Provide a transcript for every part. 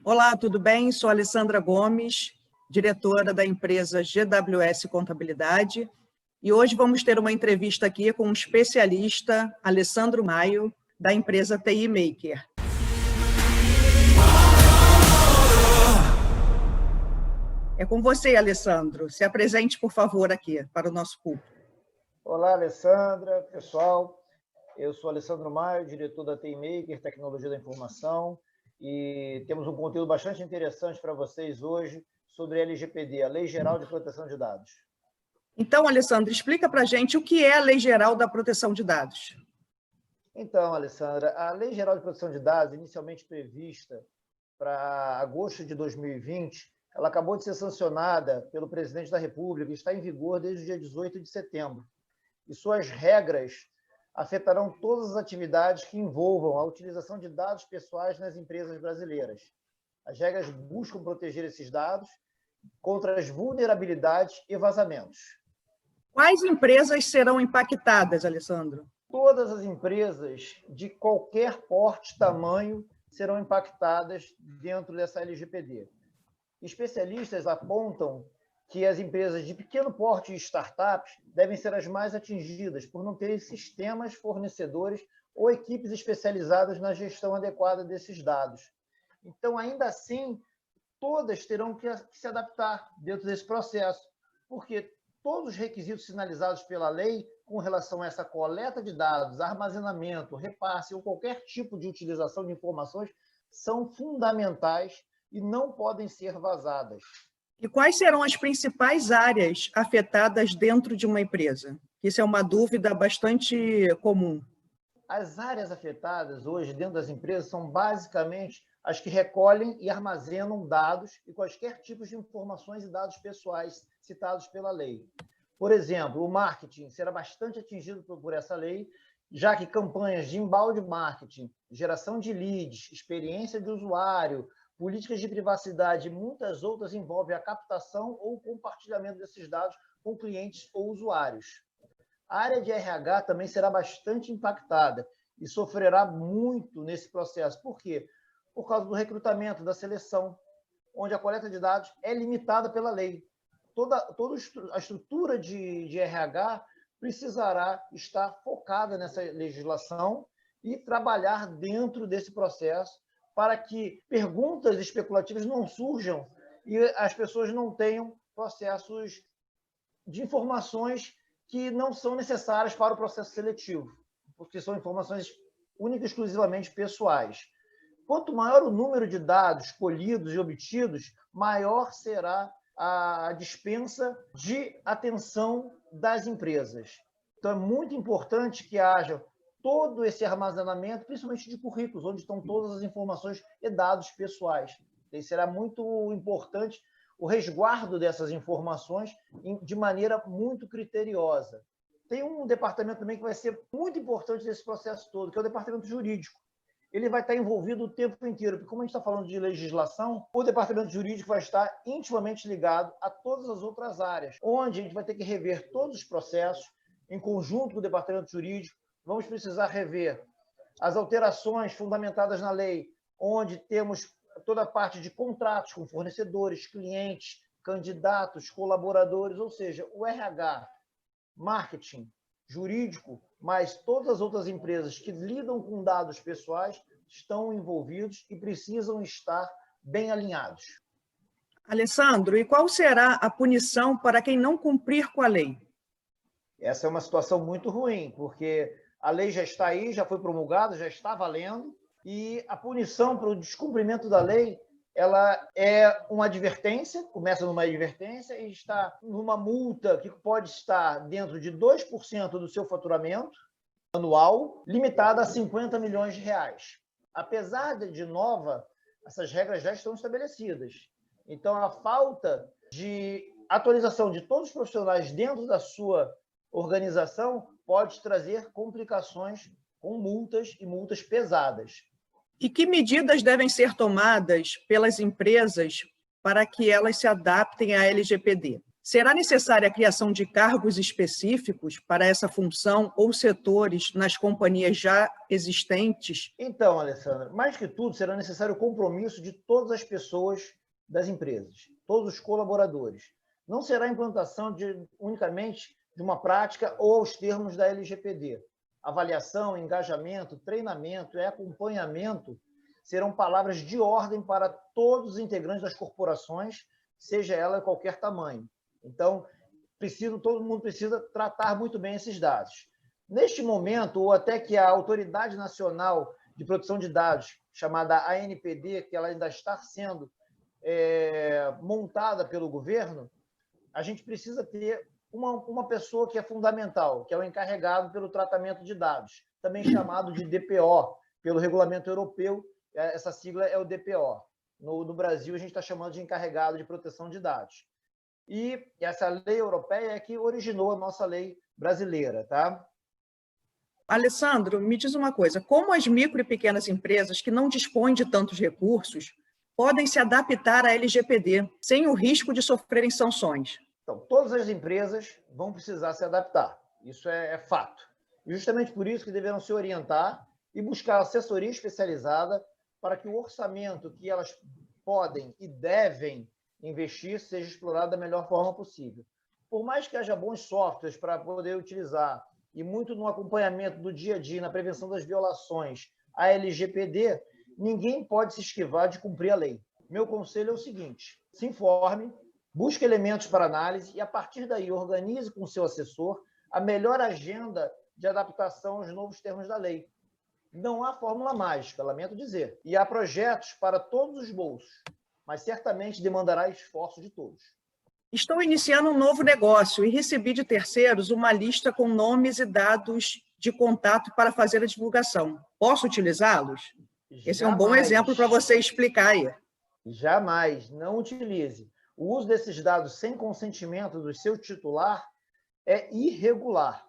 Olá, tudo bem? Sou Alessandra Gomes, diretora da empresa GWS Contabilidade, e hoje vamos ter uma entrevista aqui com um especialista, Alessandro Maio, da empresa TI Maker. É com você, Alessandro. Se apresente, por favor, aqui para o nosso público. Olá, Alessandra, pessoal. Eu sou Alessandro Maio, diretor da TI Maker, Tecnologia da Informação, e temos um conteúdo bastante interessante para vocês hoje sobre a LGPD, a Lei Geral de Proteção de Dados. Então, Alessandro, explica para a gente o que é a Lei Geral da Proteção de Dados. Então, Alessandra, a Lei Geral de Proteção de Dados, inicialmente prevista para agosto de 2020, ela acabou de ser sancionada pelo presidente da República e está em vigor desde o dia 18 de setembro. E suas regras afetarão todas as atividades que envolvam a utilização de dados pessoais nas empresas brasileiras. As regras buscam proteger esses dados contra as vulnerabilidades e vazamentos. Quais empresas serão impactadas, Alessandro? Todas as empresas de qualquer porte e tamanho serão impactadas dentro dessa LGPD. Especialistas apontam que as empresas de pequeno porte e startups devem ser as mais atingidas por não terem sistemas, fornecedores ou equipes especializadas na gestão adequada desses dados. Então, ainda assim, todas terão que se adaptar dentro desse processo, porque todos os requisitos sinalizados pela lei com relação a essa coleta de dados, armazenamento, repasse ou qualquer tipo de utilização de informações são fundamentais e não podem ser vazadas. E quais serão as principais áreas afetadas dentro de uma empresa? Isso é uma dúvida bastante comum. As áreas afetadas hoje dentro das empresas são basicamente as que recolhem e armazenam dados e quaisquer tipos de informações e dados pessoais citados pela lei. Por exemplo, o marketing será bastante atingido por essa lei, já que campanhas de embalde marketing, geração de leads, experiência de usuário, políticas de privacidade e muitas outras envolvem a captação ou compartilhamento desses dados com clientes ou usuários. A área de RH também será bastante impactada e sofrerá muito nesse processo. Por quê? Por causa do recrutamento, da seleção, onde a coleta de dados é limitada pela lei. Toda a estrutura de RH precisará estar focada nessa legislação e trabalhar dentro desse processo para que perguntas especulativas não surjam e as pessoas não tenham processos de informações que não são necessárias para o processo seletivo, porque são informações única e exclusivamente pessoais. Quanto maior o número de dados colhidos e obtidos, maior será a dispensa de atenção das empresas. Então, é muito importante que haja todo esse armazenamento, principalmente de currículos, onde estão todas as informações e dados pessoais. E será muito importante o resguardo dessas informações de maneira muito criteriosa. Tem um departamento também que vai ser muito importante nesse processo todo, que é o departamento jurídico. Ele vai estar envolvido o tempo inteiro, porque como a gente está falando de legislação, o departamento jurídico vai estar intimamente ligado a todas as outras áreas, onde a gente vai ter que rever todos os processos, em conjunto com o departamento jurídico. Vamos precisar rever as alterações fundamentadas na lei, onde temos toda a parte de contratos com fornecedores, clientes, candidatos, colaboradores, ou seja, o RH, marketing, jurídico, mas todas as outras empresas que lidam com dados pessoais estão envolvidos e precisam estar bem alinhados. Alessandro, e qual será a punição para quem não cumprir com a lei? Essa é uma situação muito ruim, porque a lei já está aí, já foi promulgada, já está valendo, e a punição para o descumprimento da lei, ela é uma advertência, começa numa advertência e está numa multa que pode estar dentro de 2% do seu faturamento anual, limitada a 50 milhões de reais. Apesar de nova, essas regras já estão estabelecidas. Então, a falta de atualização de todos os profissionais dentro da sua organização pode trazer complicações com multas e multas pesadas. E que medidas devem ser tomadas pelas empresas para que elas se adaptem à LGPD? Será necessária a criação de cargos específicos para essa função ou setores nas companhias já existentes? Então, Alessandra, mais que tudo, será necessário o compromisso de todas as pessoas das empresas, todos os colaboradores. Não será a implantação unicamente de uma prática ou aos termos da LGPD. Avaliação, engajamento, treinamento e acompanhamento serão palavras de ordem para todos os integrantes das corporações, seja ela de qualquer tamanho. Então, todo mundo precisa tratar muito bem esses dados. Neste momento, ou até que a Autoridade Nacional de Proteção de Dados, chamada ANPD, que ela ainda está sendo montada pelo governo, a gente precisa ter uma pessoa que é fundamental, que é o encarregado pelo tratamento de dados, também chamado de DPO, pelo regulamento europeu, essa sigla é o DPO. No Brasil, a gente está chamando de encarregado de proteção de dados. E essa lei europeia é que originou a nossa lei brasileira, tá? Alessandro, me diz uma coisa, como as micro e pequenas empresas que não dispõem de tantos recursos podem se adaptar à LGPD sem o risco de sofrerem sanções? Então, todas as empresas vão precisar se adaptar, isso é fato. E justamente por isso que deverão se orientar e buscar assessoria especializada para que o orçamento que elas podem e devem investir seja explorado da melhor forma possível. Por mais que haja bons softwares para poder utilizar e muito no acompanhamento do dia a dia, na prevenção das violações à LGPD, ninguém pode se esquivar de cumprir a lei. Meu conselho é o seguinte: se informe, busque elementos para análise e, a partir daí, organize com o seu assessor a melhor agenda de adaptação aos novos termos da lei. Não há fórmula mágica, lamento dizer. E há projetos para todos os bolsos, mas certamente demandará esforço de todos. Estou iniciando um novo negócio e recebi de terceiros uma lista com nomes e dados de contato para fazer a divulgação. Posso utilizá-los? Esse é um bom exemplo para você explicar aí. Jamais, não utilize. O uso desses dados sem consentimento do seu titular é irregular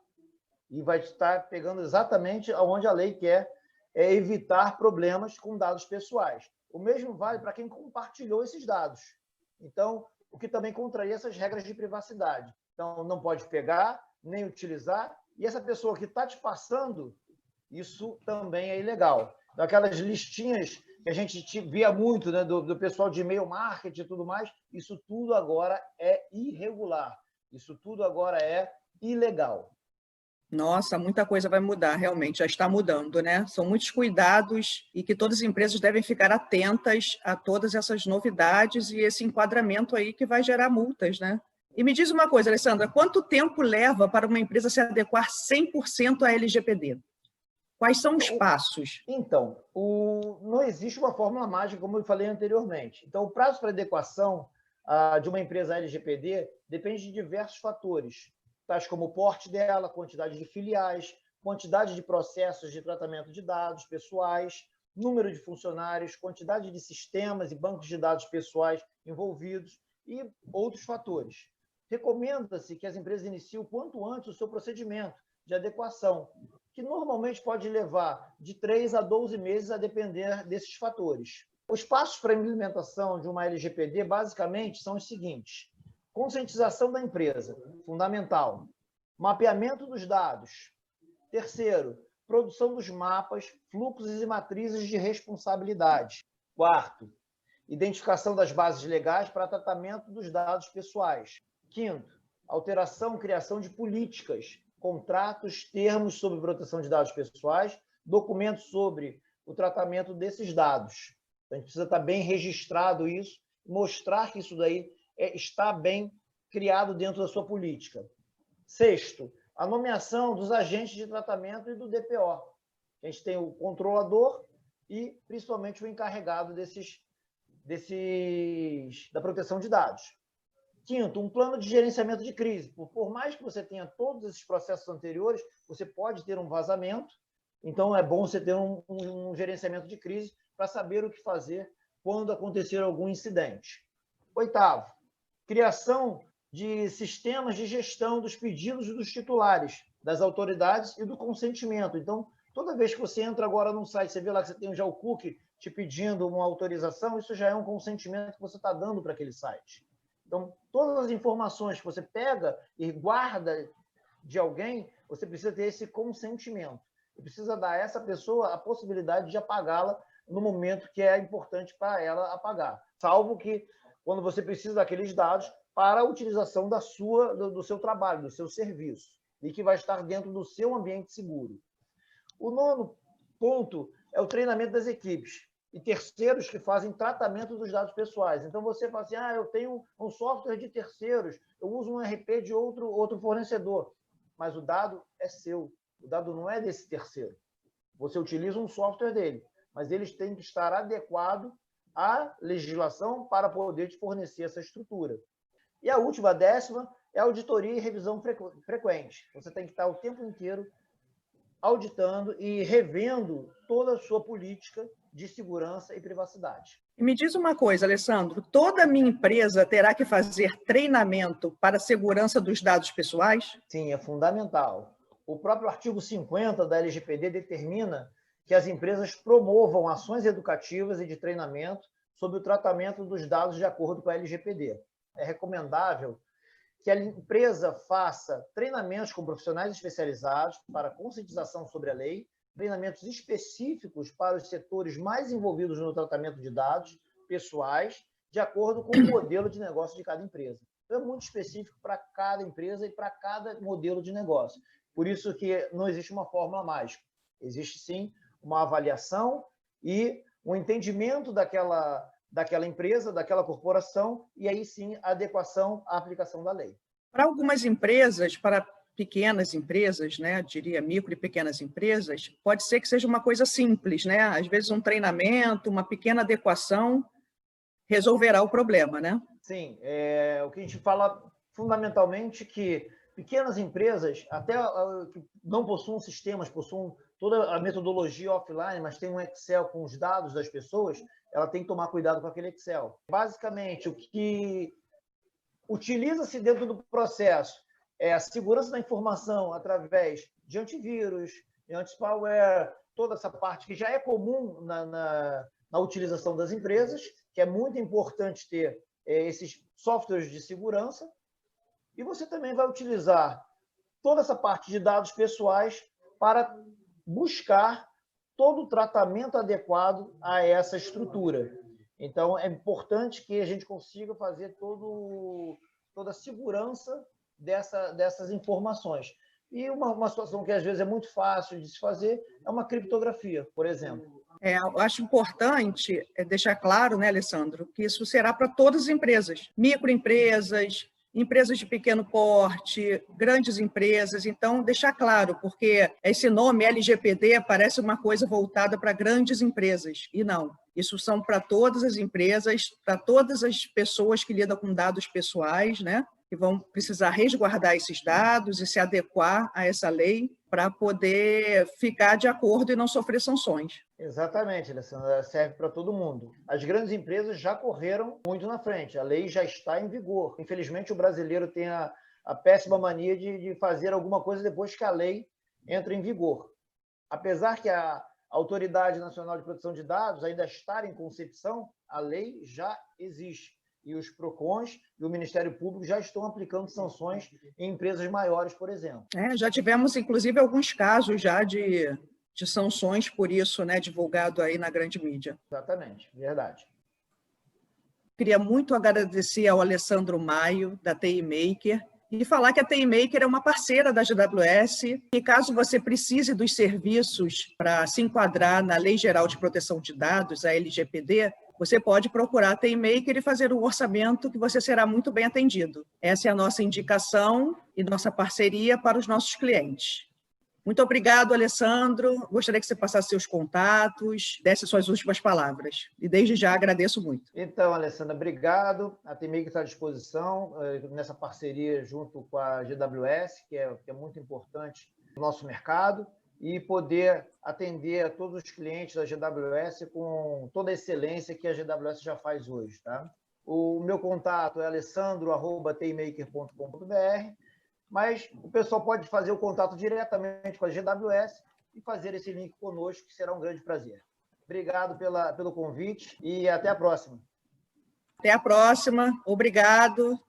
e vai estar pegando exatamente onde a lei quer evitar problemas com dados pessoais. O mesmo vale para quem compartilhou esses dados. Então, o que também contraria essas regras de privacidade. Então, não pode pegar, nem utilizar, e essa pessoa que está te passando, isso também é ilegal. Então, aquelas listinhas que a gente via muito, né, do pessoal de e-mail marketing e tudo mais, isso tudo agora é irregular, isso tudo agora é ilegal. Nossa, muita coisa vai mudar, realmente, já está mudando, né? São muitos cuidados e que todas as empresas devem ficar atentas a todas essas novidades e esse enquadramento aí que vai gerar multas, né? E me diz uma coisa, Alessandra, quanto tempo leva para uma empresa se adequar 100% à LGPD? Quais são os passos? Então, não existe uma fórmula mágica, como eu falei anteriormente. Então, o prazo para adequação de uma empresa à LGPD depende de diversos fatores, tais como o porte dela, quantidade de filiais, quantidade de processos de tratamento de dados pessoais, número de funcionários, quantidade de sistemas e bancos de dados pessoais envolvidos e outros fatores. Recomenda-se que as empresas iniciem o quanto antes o seu procedimento de adequação, que normalmente pode levar de 3 a 12 meses a depender desses fatores. Os passos para a implementação de uma LGPD, basicamente, são os seguintes: conscientização da empresa, fundamental. Mapeamento dos dados. Terceiro, produção dos mapas, fluxos e matrizes de responsabilidade. Quarto, identificação das bases legais para tratamento dos dados pessoais. Quinto, alteração, criação de políticas, contratos, termos sobre proteção de dados pessoais, documentos sobre o tratamento desses dados. Então, a gente precisa estar bem registrado isso, mostrar que isso daí está bem criado dentro da sua política. Sexto, a nomeação dos agentes de tratamento e do DPO. A gente tem o controlador e, principalmente, o encarregado da proteção de dados. Quinto, um plano de gerenciamento de crise. Por mais que você tenha todos esses processos anteriores, você pode ter um vazamento, então é bom você ter um gerenciamento de crise para saber o que fazer quando acontecer algum incidente. Oitavo, criação de sistemas de gestão dos pedidos dos titulares, das autoridades e do consentimento. Então, toda vez que você entra agora num site, você vê lá que você tem já o cookie te pedindo uma autorização, isso já é um consentimento que você está dando para aquele site. Então, todas as informações que você pega e guarda de alguém, você precisa ter esse consentimento. E precisa dar a essa pessoa a possibilidade de apagá-la no momento que é importante para ela apagar. Salvo que quando você precisa daqueles dados para a utilização do seu trabalho, do seu serviço, e que vai estar dentro do seu ambiente seguro. O nono ponto é o treinamento das equipes e terceiros que fazem tratamento dos dados pessoais. Então, você fala assim, eu tenho um software de terceiros, eu uso um RP de outro fornecedor, mas o dado é seu, o dado não é desse terceiro. Você utiliza um software dele, mas eles têm que estar adequado à legislação para poder te fornecer essa estrutura. E a última, a décima, é auditoria e revisão frequente. Você tem que estar o tempo inteiro auditando e revendo toda a sua política de segurança e privacidade. E me diz uma coisa, Alessandro, toda minha empresa terá que fazer treinamento para a segurança dos dados pessoais? Sim, é fundamental. O próprio artigo 50 da LGPD determina que as empresas promovam ações educativas e de treinamento sobre o tratamento dos dados de acordo com a LGPD. É recomendável que a empresa faça treinamentos com profissionais especializados para conscientização sobre a lei, treinamentos específicos para os setores mais envolvidos no tratamento de dados pessoais, de acordo com o modelo de negócio de cada empresa. Então, é muito específico para cada empresa e para cada modelo de negócio. Por isso que não existe uma fórmula mágica. Existe, sim, uma avaliação e um entendimento daquela empresa, daquela corporação, e aí sim a adequação à aplicação da lei. Para algumas empresas, para pequenas empresas, né, diria micro e pequenas empresas, pode ser que seja uma coisa simples, né? Às vezes um treinamento, uma pequena adequação resolverá o problema, né? Sim, o que a gente fala fundamentalmente que pequenas empresas, até que não possuem sistemas, possuem toda a metodologia offline, mas tem um Excel com os dados das pessoas, ela tem que tomar cuidado com aquele Excel. Basicamente, o que utiliza-se dentro do processo é a segurança da informação através de antivírus, de anti-spyware, toda essa parte que já é comum na utilização das empresas, que é muito importante ter esses softwares de segurança. E você também vai utilizar toda essa parte de dados pessoais para buscar todo o tratamento adequado a essa estrutura. Então, é importante que a gente consiga fazer toda a segurança dessas informações. E uma situação que, às vezes, é muito fácil de se fazer é uma criptografia, por exemplo. Eu acho importante deixar claro, né, Alessandro, que isso será para todas as empresas, microempresas, empresas de pequeno porte, grandes empresas. Então, deixar claro, porque esse nome LGPD parece uma coisa voltada para grandes empresas, e não. Isso são para todas as empresas, para todas as pessoas que lidam com dados pessoais, né? Que vão precisar resguardar esses dados e se adequar a essa lei para poder ficar de acordo e não sofrer sanções. Exatamente, Alessandra, serve para todo mundo. As grandes empresas já correram muito na frente, a lei já está em vigor. Infelizmente, o brasileiro tem a péssima mania de fazer alguma coisa depois que a lei entra em vigor. Apesar que a Autoridade Nacional de Proteção de Dados ainda está em concepção, a lei já existe. E os PROCONs e o Ministério Público já estão aplicando sanções em empresas maiores, por exemplo. Já tivemos, inclusive, alguns casos já de sanções por isso, né, divulgado aí na grande mídia. Exatamente, verdade. Queria muito agradecer ao Alessandro Maio, da TI Maker, e falar que a TI Maker é uma parceira da GWS, e caso você precise dos serviços para se enquadrar na Lei Geral de Proteção de Dados, a LGPD, você pode procurar a TI Maker e fazer um orçamento que você será muito bem atendido. Essa é a nossa indicação e nossa parceria para os nossos clientes. Muito obrigado, Alessandro. Gostaria que você passasse seus contatos, desse suas últimas palavras. E desde já agradeço muito. Então, Alessandra, obrigado. A TI Maker está à disposição nessa parceria junto com a GWS, que é muito importante no nosso mercado, e poder atender a todos os clientes da GWS com toda a excelência que a GWS já faz hoje. Tá? O meu contato é alessandro@timaker.com.br, mas o pessoal pode fazer o contato diretamente com a GWS e fazer esse link conosco, que será um grande prazer. Obrigado pelo convite e até a próxima. Até a próxima. Obrigado.